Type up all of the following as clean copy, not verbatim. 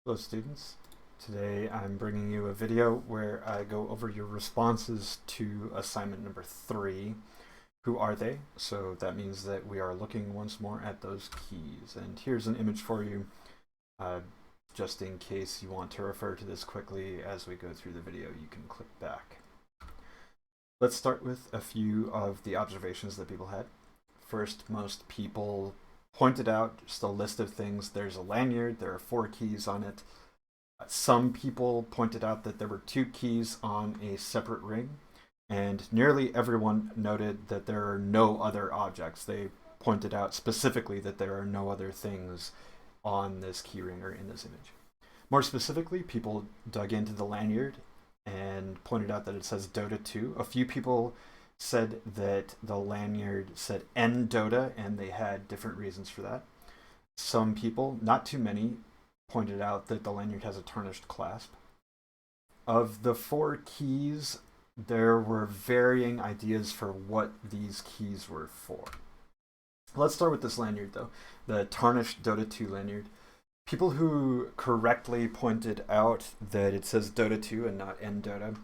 Hello students, today I'm bringing you a video where I go over your responses to assignment number 3. Who are they? So that means that we are looking once more at those keys. And here's an image for you, just in case you want to refer to this quickly as we go through the video, you can click back. Let's start with a few of the observations that people had. First, most people pointed out just a list of things. There's a lanyard, there are 4 keys on it. Some people pointed out that there were 2 keys on a separate ring, and nearly everyone noted that there are no other objects. They pointed out specifically that there are no other things on this key ring or in this image. More specifically, people dug into the lanyard and pointed out that it says Dota 2. A few people said that the lanyard said N Dota, and they had different reasons for that. Some people, not too many, pointed out that the lanyard has a tarnished clasp. Of the 4 keys, there were varying ideas for what these keys were for. Let's start with this lanyard though, the tarnished Dota 2 lanyard. People who correctly pointed out that it says Dota 2 and not N Dota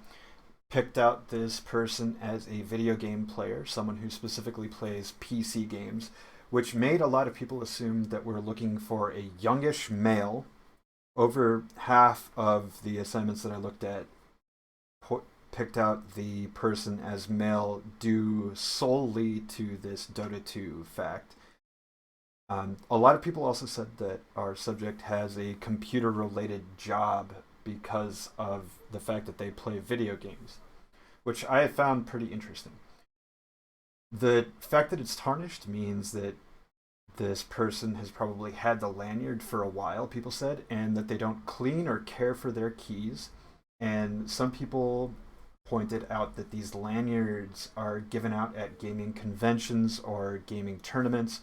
picked out this person as a video game player, someone who specifically plays PC games, which made a lot of people assume that we're looking for a youngish male. Over half of the assignments that I looked at picked out the person as male due solely to this Dota 2 fact. A lot of people also said that our subject has a computer-related job because of the fact that they play video games, which I have found pretty interesting. The fact that it's tarnished means that this person has probably had the lanyard for a while, people said, and that they don't clean or care for their keys. And some people pointed out that these lanyards are given out at gaming conventions or gaming tournaments,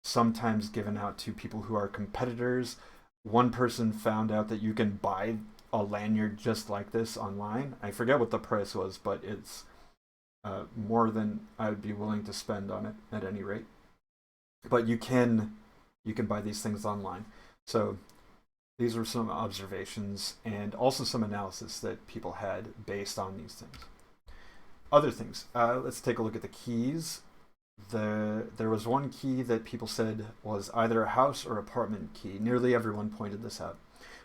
sometimes given out to people who are competitors. One person found out that you can buy a lanyard just like this online. I forget what the price was, but it's more than I would be willing to spend on it at any rate. But you can buy these things online. So these were some observations and also some analysis that people had based on these things. Other things. Let's take a look at the keys. There was one key that people said was either a house or apartment key. Nearly everyone pointed this out.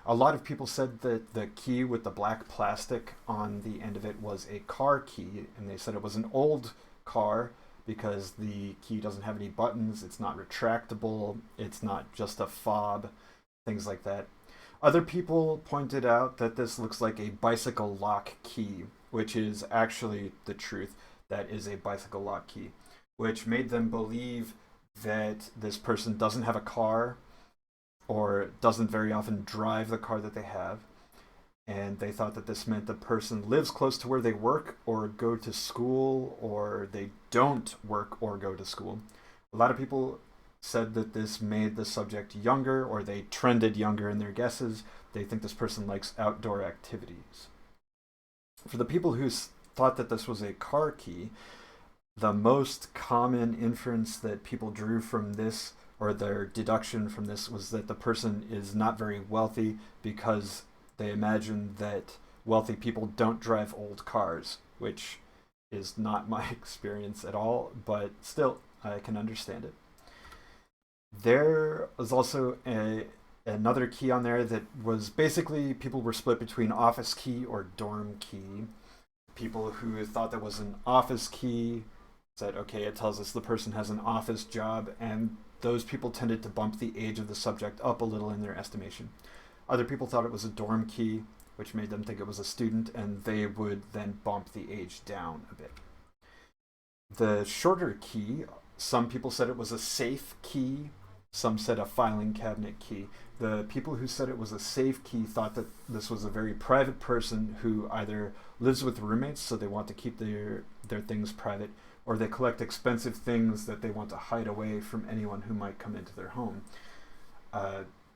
A lot of people said that the key with the black plastic on the end of it was a car key, and they said it was an old car because the key doesn't have any buttons, it's not retractable, it's not just a fob, things like that. Other people pointed out that this looks like a bicycle lock key, which is actually the truth. That is a bicycle lock key, which made them believe that this person doesn't have a car or doesn't very often drive the car that they have. And they thought that this meant the person lives close to where they work or go to school, or they don't work or go to school. A lot of people said that this made the subject younger, or they trended younger in their guesses. They think this person likes outdoor activities. For the people who thought that this was a car key, the most common inference that people drew from this, or their deduction from this, was that the person is not very wealthy because they imagine that wealthy people don't drive old cars, which is not my experience at all, but still, I can understand it. There was also another key on there that was basically, people were split between office key or dorm key. People who thought that was an office key said, okay, it tells us the person has an office job, and those people tended to bump the age of the subject up a little in their estimation. Other people thought it was a dorm key, which made them think it was a student, and they would then bump the age down a bit. The shorter key, some people said it was a safe key, some said a filing cabinet key. The people who said it was a safe key thought that this was a very private person who either lives with roommates, so they want to keep their things private, or they collect expensive things that they want to hide away from anyone who might come into their home.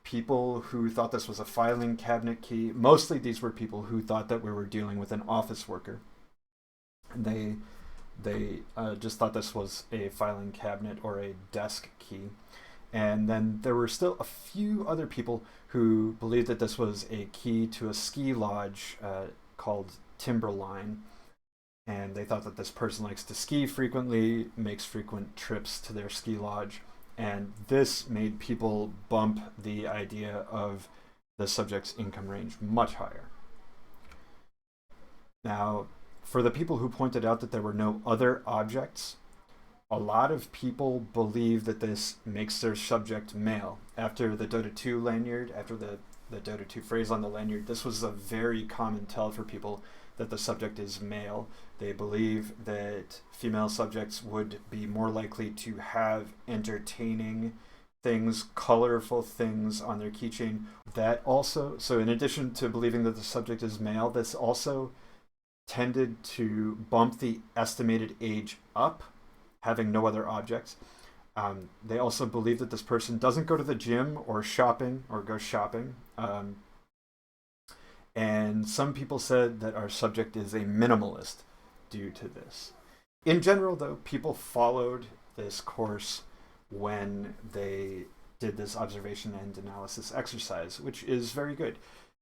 People who thought this was a filing cabinet key, mostly these were people who thought that we were dealing with an office worker. And they just thought this was a filing cabinet or a desk key. And then there were still a few other people who believed that this was a key to a ski lodge called Timberline. And they thought that this person likes to ski frequently, makes frequent trips to their ski lodge. And this made people bump the idea of the subject's income range much higher. Now, for the people who pointed out that there were no other objects, a lot of people believe that this makes their subject male. After the Dota 2 lanyard, after the Dota 2 phrase on the lanyard, this was a very common tell for people that the subject is male. They believe that female subjects would be more likely to have entertaining things, colorful things on their keychain. That also, so in addition to believing that the subject is male, this also tended to bump the estimated age up, having no other objects. They also believe that this person doesn't go to the gym or shopping or go shopping. And some people said that our subject is a minimalist due to this. In general, though, people followed this course when they did this observation and analysis exercise, which is very good.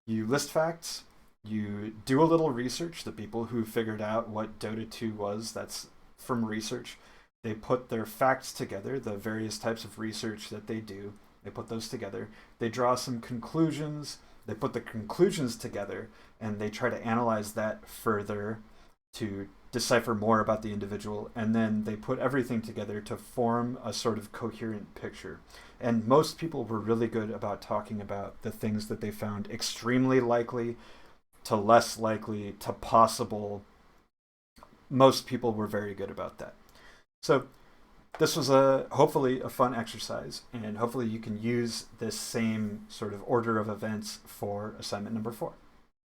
You list facts, you do a little research. The people who figured out what Dota 2 was, that's from research. They put their facts together, the various types of research that they do. They put those together. They draw some conclusions. They put the conclusions together, and they try to analyze that further to decipher more about the individual. And then they put everything together to form a sort of coherent picture. And most people were really good about talking about the things that they found extremely likely to less likely to possible. Most people were very good about that. So this was hopefully a fun exercise, and hopefully you can use this same sort of order of events for assignment number 4.